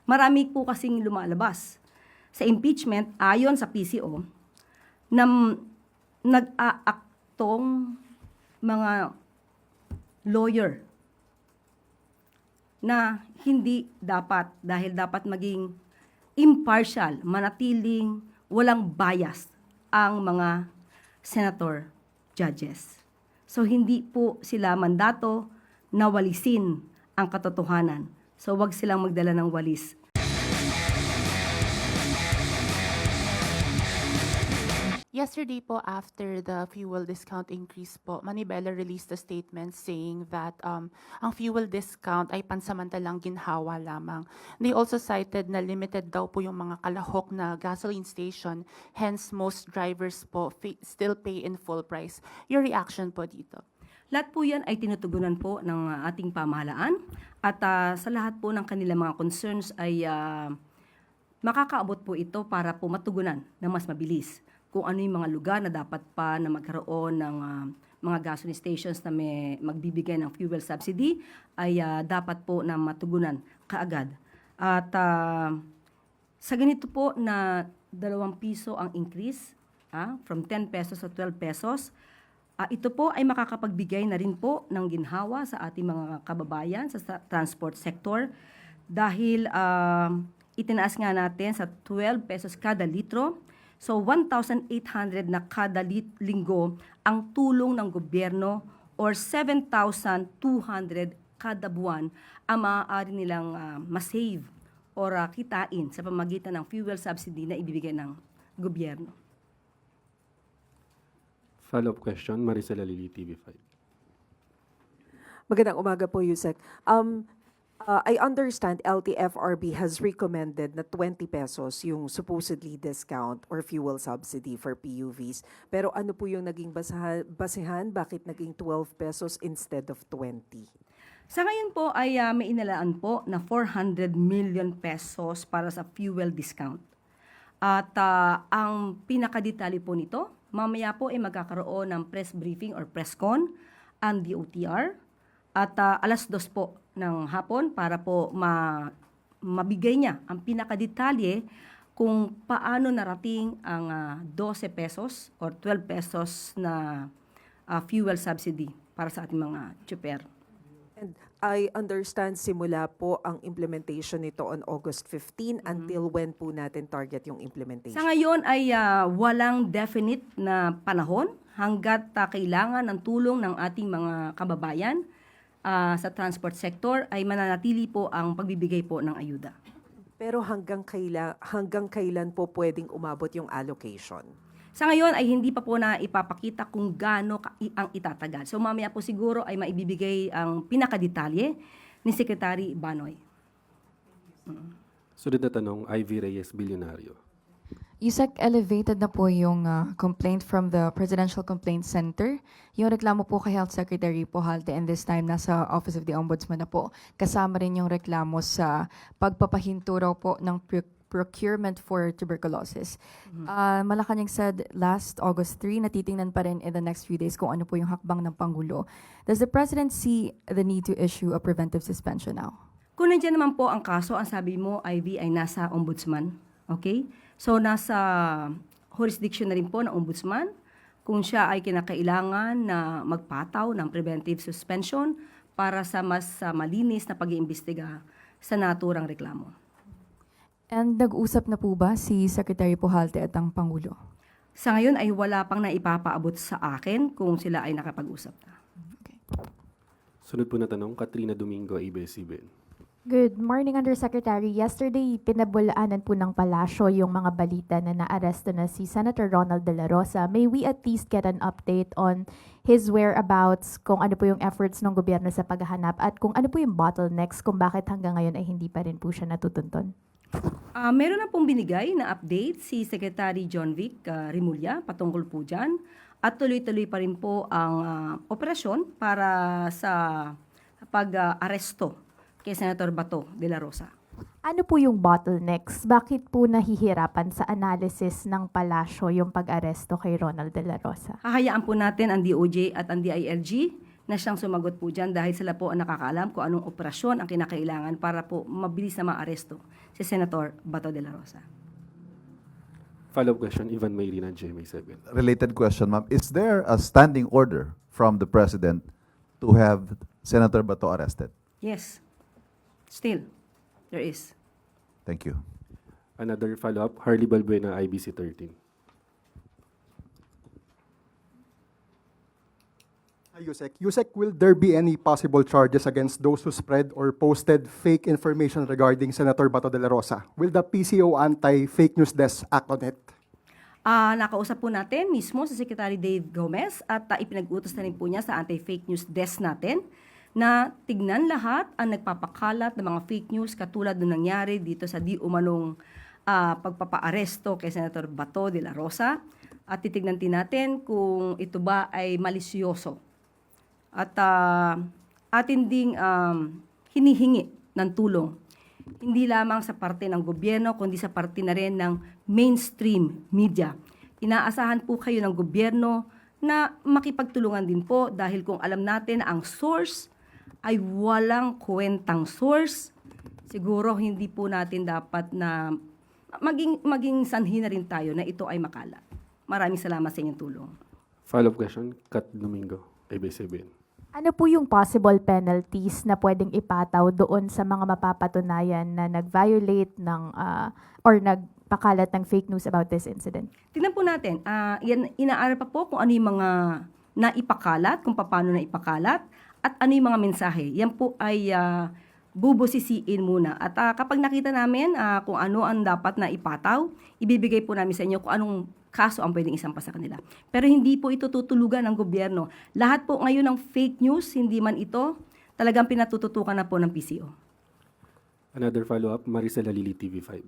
marami po kasing lumalabas sa impeachment ayon sa PCO na nag-aaktong mga lawyer na hindi dapat, dahil dapat maging impartial, manatiling walang bias ang mga senator judges. So hindi po sila mandato na walisin ang katotohanan. So wag silang magdala ng walis. Yesterday po, after the fuel discount increase po, Manibela released a statement saying that ang fuel discount ay pansamantalang ginhawa lamang. They also cited na limited daw po yung mga kalahok na gasoline station, hence most drivers po still pay in full price. Your reaction po dito? Lahat po yan ay tinutugunan po ng ating pamahalaan at sa lahat po ng kanilang mga concerns ay makakaabot po ito para po matugunan na mas mabilis kung ano yung mga lugar na dapat pa na magkaroon ng mga gasoline stations na may magbibigay ng fuel subsidy ay dapat po na matugunan kaagad. At sa ganito po na 2 piso ang increase from 10 pesos to 12 pesos, ito po ay makakapagbigay na rin po ng ginhawa sa ating mga kababayan sa transport sector dahil itinaas nga natin sa 12 pesos kada litro. So 1,800 na kada linggo ang tulong ng gobyerno or 7,200 kada buwan ang maaari nilang masave or kitain sa pamagitan ng fuel subsidy na ibibigay ng gobyerno. Follow-up question, Maricela Lili, TV5. Magandang umaga po, Yusek. I understand LTFRB has recommended na 20 pesos yung supposedly discount or fuel subsidy for PUVs. Pero ano po yung naging basehan? Bakit naging 12 pesos instead of 20? Sa ngayon po ay may inalaan po na 400 million pesos para sa fuel discount. At ang pinakadetalye po nito, mamaya po ay magkakaroon ng press briefing or press con ang DOTR at 2:00 po ng hapon para po mabigay niya ang pinakadetalye kung paano narating ang 12 pesos or 12 pesos na fuel subsidy para sa ating mga tsuper. And I understand simula po ang implementation nito on August 15 until when po natin target yung implementation? Sa ngayon ay walang definite na panahon hanggat kailangan ng tulong ng ating mga kababayan sa transport sector ay mananatili po ang pagbibigay po ng ayuda. Pero hanggang kailan po pwedeng umabot yung allocation? Sa ngayon ay hindi pa po na ipapakita kung gaano ang itatagal. So mamaya po siguro ay maibibigay ang pinakadetalye ni Secretary Banoy. Sunod na tanong, Ivy Reyes, Bilyonaryo. Yusek, elevated na po yung complaint from the Presidential Complaint Center. Yung reklamo po kay Health Secretary Pujalte and this time nasa Office of the Ombudsman na po. Kasama rin yung reklamo sa pagpapahinto raw po ng procurement for tuberculosis. Malacanang said last August 3, natitingnan pa rin in the next few days kung ano po yung hakbang ng Pangulo. Does the President see the need to issue a preventive suspension now? Kung nandiyan naman po ang kaso, ang sabi mo, Ivy, ay nasa Ombudsman. Okay? So, nasa jurisdiction na rin po ng Ombudsman kung siya ay kinakailangan na magpataw ng preventive suspension para sa mas malinis na pag-iimbestiga sa naturang reklamo. And nag-usap na po ba si Secretary Pujalte at ang Pangulo? Sa ngayon ay wala pang naipapaabot sa akin kung sila ay nakapag-usap na. Okay. Sunod po na tanong, Katrina Domingo, ABS-CBN. Good morning, Undersecretary. Yesterday, pinabulaanan po ng palasyo yung mga balita na naaresto na si Senator Ronald De La Rosa. May we at least get an update on his whereabouts, kung ano po yung efforts ng gobyerno sa paghahanap, at kung ano po yung bottlenecks, kung bakit hanggang ngayon ay hindi pa rin po siya natutunton? Meron na pong binigay na update si Secretary John Vic Rimulya patungkol po dyan. At tuloy-tuloy pa rin po ang operasyon para sa pag-aresto kay Senator Bato de la Rosa. Ano po yung bottlenecks? Bakit po nahihirapan sa analysis ng palasyo yung pag-aresto kay Ronald De La Rosa? Hahayaan po natin ang DOJ at ang DILG na siyang sumagot po dyan dahil sila po ang nakakaalam kung anong operasyon ang kinakailangan para po mabilis na maaresto si Senator Bato de la Rosa. Follow-up question, Ivan Mayrina, GMA7. Related question, ma'am. Is there a standing order from the President to have Senator Bato arrested? Yes, still, there is. Thank you. Another follow-up, Harley Balbuena, IBC 13. Yusek, will there be any possible charges against those who spread or posted fake information regarding Senator Bato de la Rosa? Will the PCO Anti-Fake News Desk act on it? Nakausap po natin mismo sa Secretary Dave Gomez at ipinag-utos na rin po niya sa Anti-Fake News Desk natin na tignan lahat ang nagpapakalat ng mga fake news katulad ng nangyari dito sa di umanong pagpapaaresto kay Senator Bato de la Rosa at titignan din natin kung ito ba ay malisyoso. At atin ding hinihingi ng tulong, hindi lamang sa parte ng gobyerno, kundi sa parte na rin ng mainstream media. Inaasahan po kayo ng gobyerno na makipagtulungan din po dahil kung alam natin na ang source ay walang kwentang source, siguro hindi po natin dapat na maging sanhi na rin tayo na ito ay makalat. Maraming salamat sa inyong tulong. Follow-up question, Kat Domingo, ABS-CBN. Ano po yung possible penalties na pwedeng ipataw doon sa mga mapapatunayan na nag-violate ng or nagpakalat ng fake news about this incident? Tingnan po natin, inaaral pa po kung ano yung mga naipakalat, kung paano naipakalat, at ano yung mga mensahe. Yan po ay bubusisiin muna. At kapag nakita namin kung ano ang dapat na ipataw, ibibigay po namin sa inyo kung anong kaso ang pwedeng isampa sa kanila. Pero hindi po ito tutulugan ng gobyerno. Lahat po ngayon ng fake news, hindi man ito, talagang pinatututukan na po ng PCO. Another follow-up, Maricel Alili, TV5.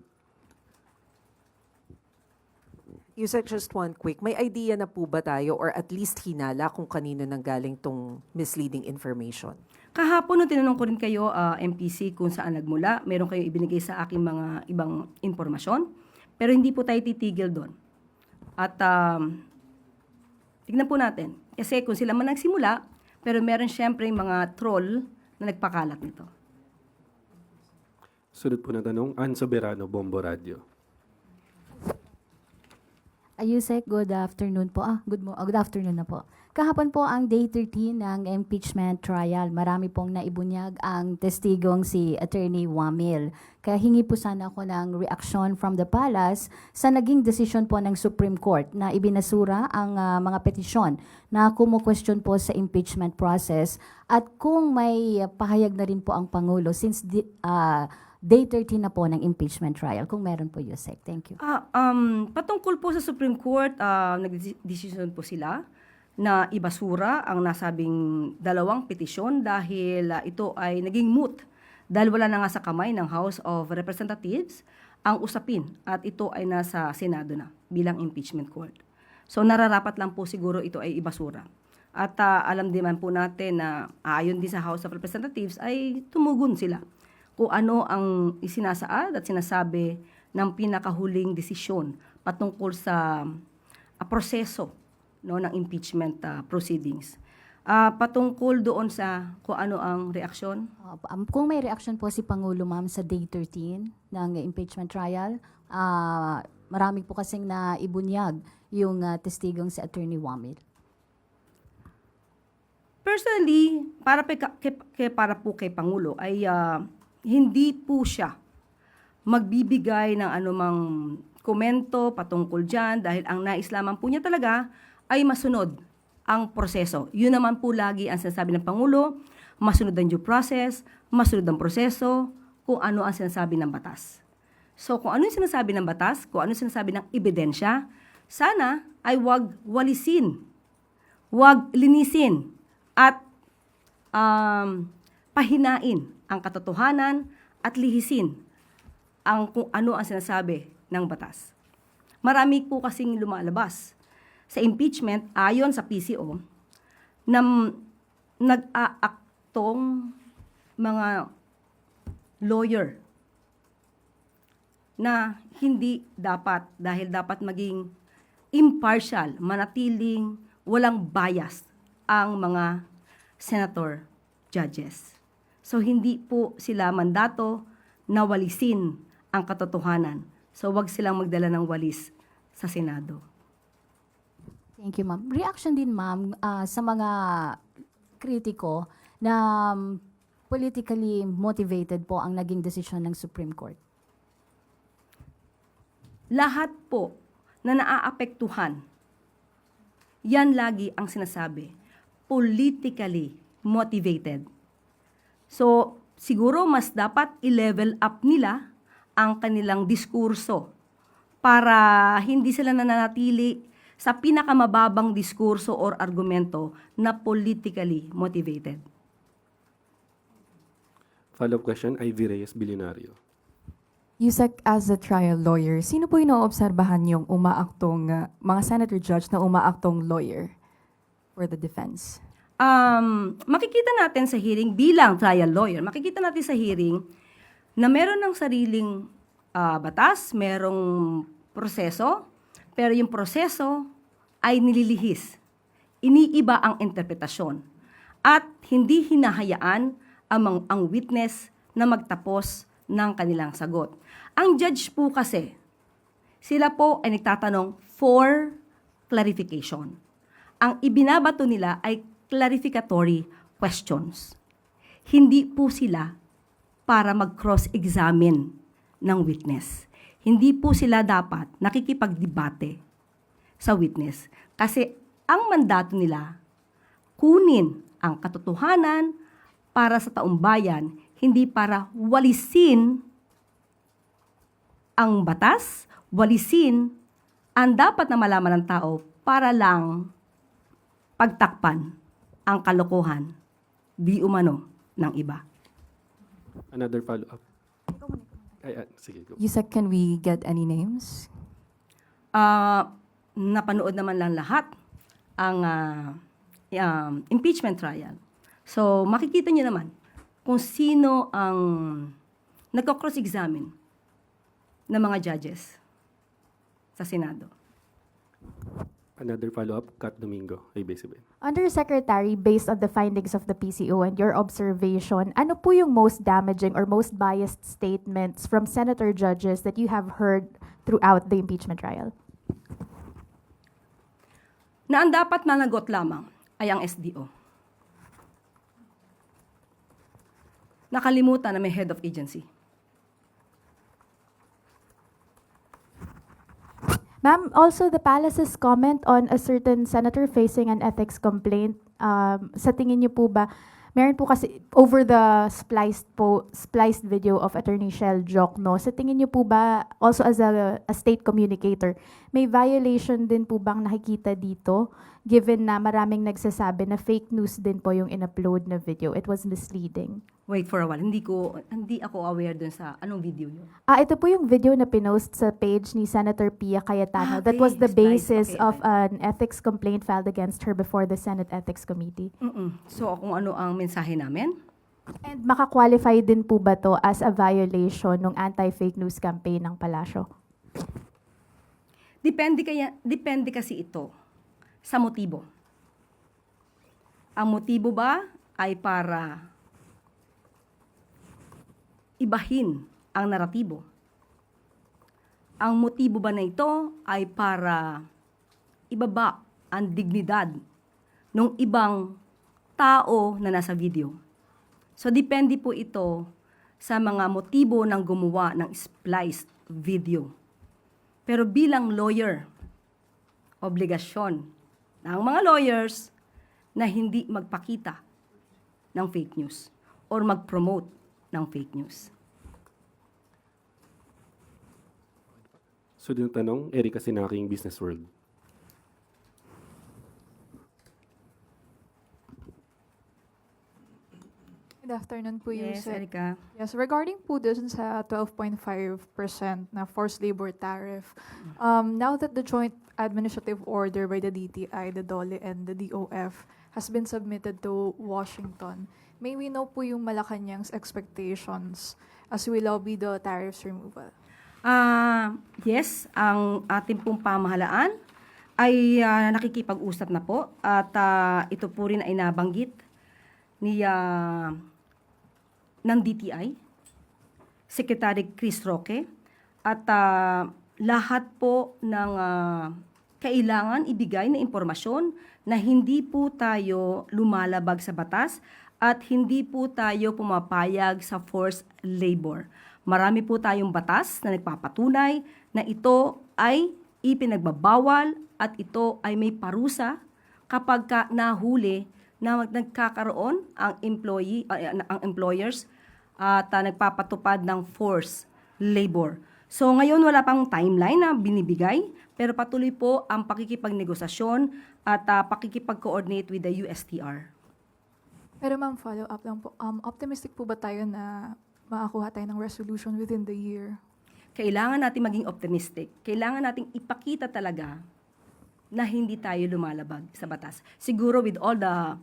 Yusek, just one quick. May idea na po ba tayo or at least hinala kung kanino nanggaling tong misleading information? Kahapon, nung tinanong ko rin kayo, MPC, kung saan nagmula, meron kayo ibinigay sa aking mga ibang impormasyon. Pero hindi po tayo titigil doon. At tignan po natin. Kasi kung sila man nagsimula, pero meron syempre mga troll na nagpakalat nito. Sunod po na tanong, Ann Soberano, Bombo Radio. Yusek, good afternoon po. Good afternoon na po. Kahapon po ang day 13 ng impeachment trial. Marami pong naibunyag ang testigong si Attorney Wamil. Kaya hingi po sana ako ng reaction from the palace sa naging desisyon po ng Supreme Court na ibinasura ang mga petisyon na kumu-question po sa impeachment process at kung may pahayag na rin po ang Pangulo since day 13 na po ng impeachment trial. Kung meron po, Yusek. Thank you. Patungkol po sa Supreme Court, nag-decision po sila na ibasura ang nasabing dalawang petisyon dahil ito ay naging moot dahil wala na nga sa kamay ng House of Representatives ang usapin at ito ay nasa Senado na bilang impeachment court. So nararapat lang po siguro ito ay ibasura. At alam din man po natin na ayon din sa House of Representatives ay tumugon sila kung ano ang isinasaad at sinasabi ng pinakahuling desisyon patungkol sa proseso ng impeachment proceedings. Patungkol doon sa kung ano ang reaksyon? Kung may reaction po si Pangulo, ma'am, sa day 13 ng impeachment trial, marami po kasing naibunyag yung testigong si Attorney Wamil. Personally, para po kay Pangulo ay hindi po siya magbibigay ng anumang komento patungkol dyan dahil ang nais lamang po niya talaga ay masunod ang proseso. Yun naman po lagi ang sinasabi ng Pangulo, masunod ang due process, masunod ang proseso, kung ano ang sinasabi ng batas. So kung ano yung sinasabi ng batas, kung ano yung sinasabi ng ebidensya, sana ay wag walisin, wag linisin, at pahinain ang katotohanan at lihisin ang kung ano ang sinasabi ng batas. Marami po kasing lumalabas sa impeachment ayon sa PCO na nag-aaktong mga lawyer na hindi dapat dahil dapat maging impartial, manatiling walang bias ang mga senator judges. So hindi po sila mandato na walisin ang katotohanan. So wag silang magdala ng walis sa Senado. Thank you, ma'am. Reaction din, ma'am, sa mga kritiko na politically motivated po ang naging desisyon ng Supreme Court. Lahat po na naaapektuhan, yan lagi ang sinasabi, politically motivated. So, siguro mas dapat i-level up nila ang kanilang diskurso para hindi sila nananatili sa pinakamababang diskurso or argumento na politically motivated. Follow-up question, Ivy Reyes, Bilyonaryo. Yusek, as a trial lawyer, sino po yung naobserbahan yung umaaktong, mga senator judge na umaaktong lawyer for the defense? Makikita natin sa hearing bilang trial lawyer, makikita natin sa hearing na meron ng sariling batas, merong proseso, pero yung proseso ay nililihis. Iniiba ang interpretasyon. At hindi hinahayaan ang witness na magtapos ng kanilang sagot. Ang judge po kasi, sila po ay nagtatanong for clarification. Ang ibinabato nila ay clarificatory questions. Hindi po sila para mag-cross-examine ng witness. Hindi po sila dapat nakikipagdebate sa witness. Kasi ang mandato nila, kunin ang katotohanan para sa taong bayan, hindi para walisin ang batas, walisin ang dapat na malaman ng tao para lang pagtakpan ang kalokohan di umano ng iba. Another follow-up. Sige, go. Yusek, can we get any names? Napanood naman lang lahat ang impeachment trial. So, makikita niyo naman kung sino ang nagko-cross-examine ng mga judges sa Senado. Another follow-up, Kat Domingo, ABS-CBN. Undersecretary, based on the findings of the PCO and your observation, ano po yung most damaging or most biased statements from senator judges that you have heard throughout the impeachment trial? Na ang dapat managot lamang ay ang SDO. Nakalimutan na may head of agency. Ma'am, also the palace's comment on a certain senator facing an ethics complaint, sa tingin niyo po ba, meron po kasi over the spliced video of Attorney Shell Jokno, sa tingin niyo po ba, also as a state communicator, may violation din po bang nakikita dito, given na maraming nagsasabi na fake news din po yung in-upload na video, it was misleading? Wait for a while. Hindi ako aware dun sa anong video yun. Ito po yung video na pinost sa page ni Senator Pia Cayetano. That was the basis of an ethics complaint filed against her before the Senate Ethics Committee. So, kung ano ang mensahe namin? And makakwalify din po ba to as a violation ng anti-fake news campaign ng Palasyo? Depende kasi ito sa motibo. Ang motibo ba ay para ibahin ang naratibo? Ang motibo ba na ito ay para ibaba ang dignidad ng ibang tao na nasa video? So, depende po ito sa mga motibo ng gumawa ng spliced video. Pero bilang lawyer, obligasyon ng mga lawyers na hindi magpakita ng fake news or mag-promote ng fake news. So, din tanong, Erika Sinaking, Business World. Good afternoon po, Yes, Yusek. Erika. Yes, regarding po dun sa 12.5% na forced labor tariff, now that the joint administrative order by the DTI, the DOLE, and the DOF has been submitted to Washington, may we know po yung Malacanang's expectations as we lobby the tariffs removal? Yes, ang ating pong pamahalaan ay nakikipag-usap na po at ito po rin ay nabanggit ng DTI, Secretary Chris Roque, at lahat po ng kailangan ibigay na impormasyon na hindi po tayo lumalabag sa batas at hindi po tayo pumapayag sa forced labor. Marami po tayong batas na nagpapatunay na ito ay ipinagbabawal at ito ay may parusa kapag nahuli na nagkakaroon ang employers at nagpapatupad ng forced labor. So ngayon wala pang timeline na binibigay, pero patuloy po ang pakikipagnegosasyon at pakikipag-coordinate with the USTR. Pero ma'am, follow up lang po. Optimistic po ba tayo na makakuha tayo ng resolution within the year? Kailangan natin maging optimistic. Kailangan nating ipakita talaga na hindi tayo lumalabag sa batas. Siguro with all the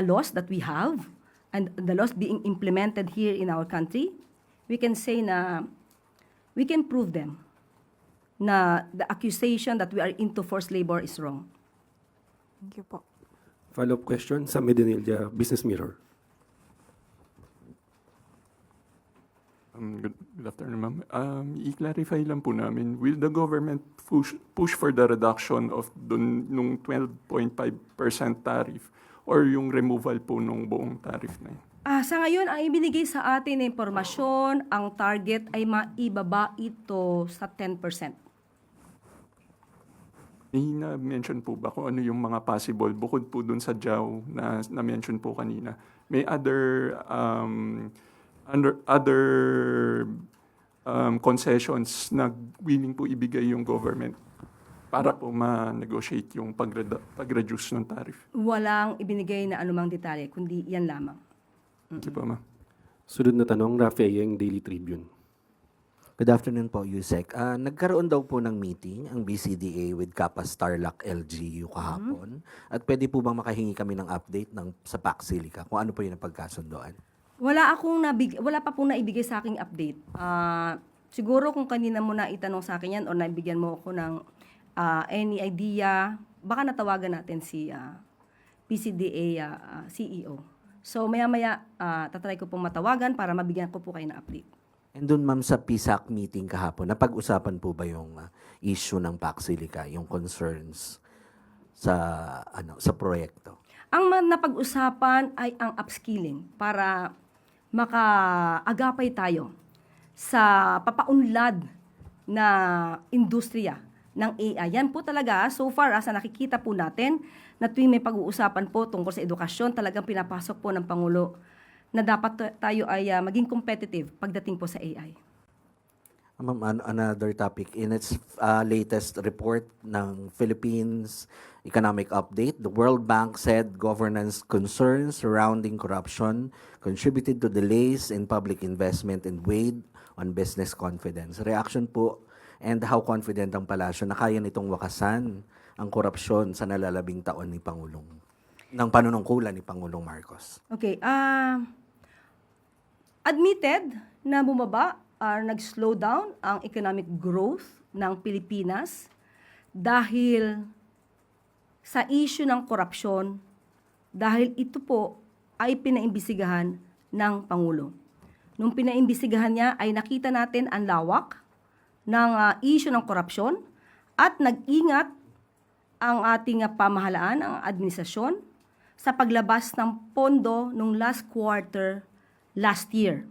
laws that we have and the laws being implemented here in our country, we can say na we can prove them na the accusation that we are into forced labor is wrong. Thank you po. Follow-up question sa Medinilla Business Mirror. Good afternoon, ma'am. I-clarify lang po namin, will the government push for the reduction of nung 12.5% tariff or yung removal po nung buong tariff na yun? Sa ngayon, ang ibinigay sa atin na impormasyon, ang target ay maibaba ito sa 10%. Na-mention po ba kung ano yung mga possible, bukod po dun sa JAW na na-mention po kanina, may other concessions na willing po ibigay yung government para po ma-negotiate yung pag-reduce ng tariff? Walang ibinigay na anumang detalye, kundi yan lamang. Thank you po, ma'am. Sunod na tanong, Rafi Ayeng, Daily Tribune. Good afternoon po, Yusek. Nagkaroon daw po ng meeting ang BCDA with Kappa Starlock LGU kahapon. At pwede po bang makahingi kami ng update sa PAC Silica kung ano po yung napagkasundoan? Wala pa pong naibigay sa aking update. Siguro kung kanina mo na itanong sa akin yan o naibigyan mo ako ng any idea, baka natawagan natin si PCDA CEO. So maya-maya, tatry ko pong matawagan para mabigyan ko po kayo ng update. And doon ma'am sa PSAC meeting kahapon, napag-usapan po ba yung issue ng PAC Silica, yung concerns sa proyekto? Ang napag-usapan ay ang upskilling para makaagapay tayo sa papaunlad na industriya ng AI. Yan po talaga, so far, sa nakikita po natin, na tuwing may pag-uusapan po tungkol sa edukasyon, talagang pinapasok po ng Pangulo na dapat tayo ay maging competitive pagdating po sa AI. Ma'am, another topic. In its latest report ng Philippines Economic Update, the World Bank said governance concerns surrounding corruption contributed to delays in public investment and weighed on business confidence. Reaction po, and how confident ang palasyo na kaya nitong wakasan ang korupsyon sa nalalabing taon ng panunungkulan ni Pangulong Marcos? Okay, admitted na bumaba nag-slow down ang economic growth ng Pilipinas dahil sa issue ng korupsyon, dahil ito po ay pinaimbisigahan ng Pangulo. Nung pinaimbisigahan niya ay nakita natin ang lawak ng issue ng korupsyon at nag-ingat ang ating pamahalaan, ang administrasyon, sa paglabas ng pondo nung last quarter last year.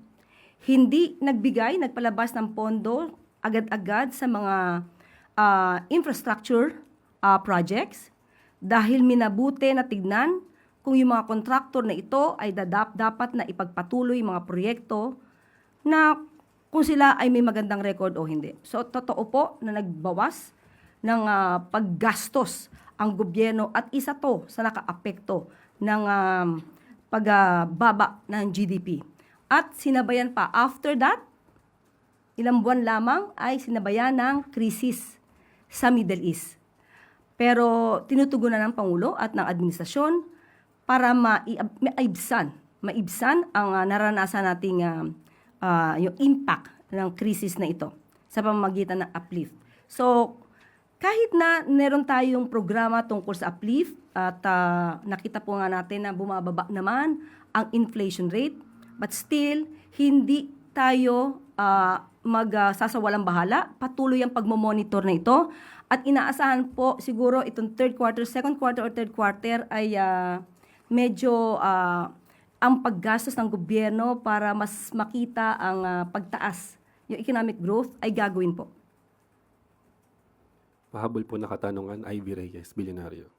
Hindi nagpalabas ng pondo agad-agad sa mga infrastructure projects dahil minabuti na tignan kung yung mga kontraktor na ito ay dapat na ipagpatuloy mga proyekto na kung sila ay may magandang record o hindi. So, totoo po na nagbawas ng paggastos ang gobyerno at isa to sa nakaapekto ng pagbaba ng GDP. At sinabayan pa, after that, ilang buwan lamang ay sinabayan ng krisis sa Middle East. Pero tinutugunan ng Pangulo at ng administrasyon para maibsan ang naranasan nating yung impact ng krisis na ito sa pamamagitan ng uplift. So, kahit na meron tayong programa tungkol sa uplift at nakita po nga natin na bumababa naman ang inflation rate, but still, hindi tayo magsasawalang bahala. Patuloy ang pagmomonitor na ito. At inaasahan po siguro itong third quarter, second quarter or third quarter ay medyo ang paggastos ng gobyerno para mas makita ang pagtaas, yung economic growth ay gagawin po. Pahabol po na katanungan, Ivy Reyes, Bilyonaryo.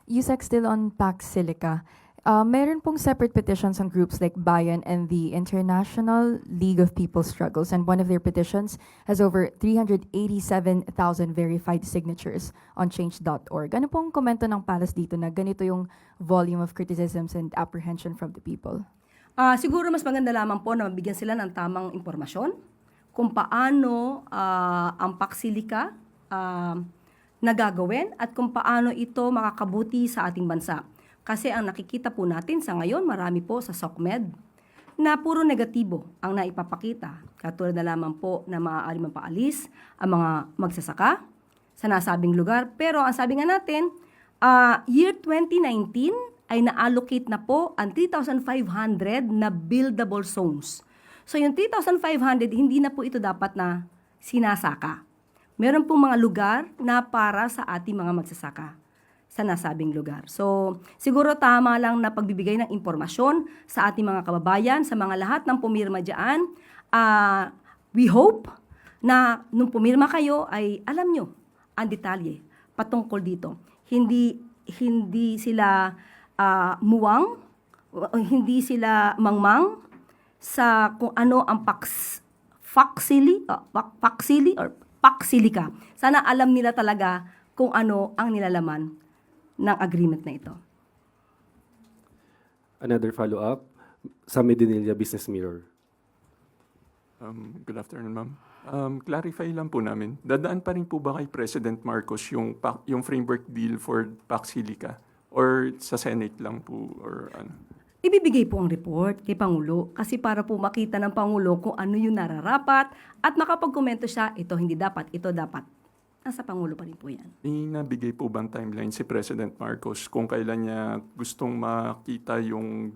Yusek, still on Pax Silica. Meron pong separate petitions on groups like Bayan and the International League of People Struggles, and one of their petitions has over 387,000 verified signatures on change.org. Ano pong komento ng Palace dito na ganito yung volume of criticisms and apprehension from the people? Siguro mas maganda lamang po na mabigyan sila ng tamang impormasyon kung paano ang Pax Silica nagagawin at kung paano ito makakabuti sa ating bansa. Kasi ang nakikita po natin sa ngayon, marami po sa SOCMED na puro negatibo ang naipapakita. Katulad na lamang po na maaari mapaalis ang mga magsasaka sa nasabing lugar. Pero ang sabi nga natin, year 2019 ay na-allocate na po ang 3,500 na buildable zones. So yung 3,500, hindi na po ito dapat na sinasaka. Meron pong mga lugar na para sa ating mga magsasaka sa nasabing lugar. So, siguro tama lang na pagbibigay ng impormasyon sa ating mga kababayan, sa mga lahat ng pumirma dyan. We hope na nung pumirma kayo ay alam nyo ang detalye patungkol dito. Hindi sila muwang, hindi sila mangmang sa kung ano ang Pax Silica. Sana alam nila talaga kung ano ang nilalaman ng agreement na ito. Another follow-up, sa Medinilla Business Mirror. Good afternoon, ma'am. Clarify lang po namin, dadaan pa rin po ba kay President Marcos yung framework deal for Pax Silica? Or sa Senate lang po? Or ano? Ibibigay po ang report kay Pangulo kasi para po makita ng Pangulo kung ano yung nararapat at makapagkomento siya, ito hindi dapat, ito dapat. Nasa Pangulo pa rin po yan. Nabigay po bang timeline si President Marcos kung kailan niya gustong makita yung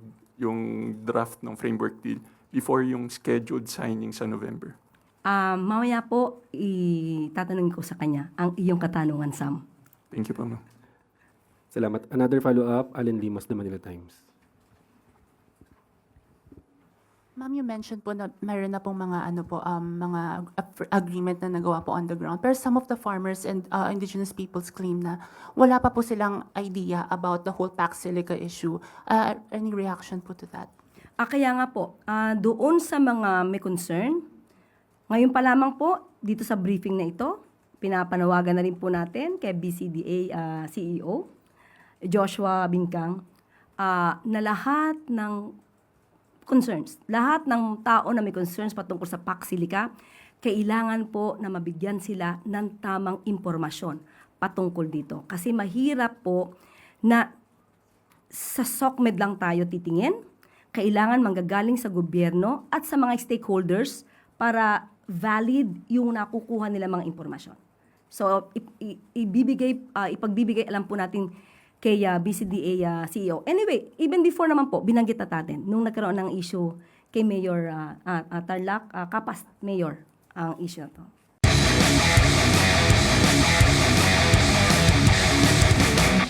draft ng framework deal before yung scheduled signing sa November? Mamaya po, itatanungin ko sa kanya ang iyong katanungan, Sam. Thank you po, ma'am. Salamat. Another follow-up, Allen Limas, The Manila Times. Ma'am, you mentioned po na meron na pong mga mga agreement na nagawa po on the ground. Pero some of the farmers and indigenous peoples claim na wala pa po silang idea about the whole Pax Silica issue. Any reaction po to that? Kaya nga po, doon sa mga may concern, ngayon pa lamang po, dito sa briefing na ito, pinapanawagan na rin po natin kay BCDA CEO, Joshua Bingkang, na lahat ng concerns, lahat ng tao na may concerns patungkol sa Pax Silica, kailangan po na mabigyan sila ng tamang impormasyon patungkol dito. Kasi mahirap po na sa SOCMED lang tayo titingin, kailangan manggagaling sa gobyerno at sa mga stakeholders para valid yung nakukuha nila mga impormasyon. So, ipagbibigay alam po natin kay BCDA CEO. Anyway, even before naman po, binanggit na natin, nung nagkaroon ng issue kay Mayor Tarlac, Kapas Mayor, ang issue na to.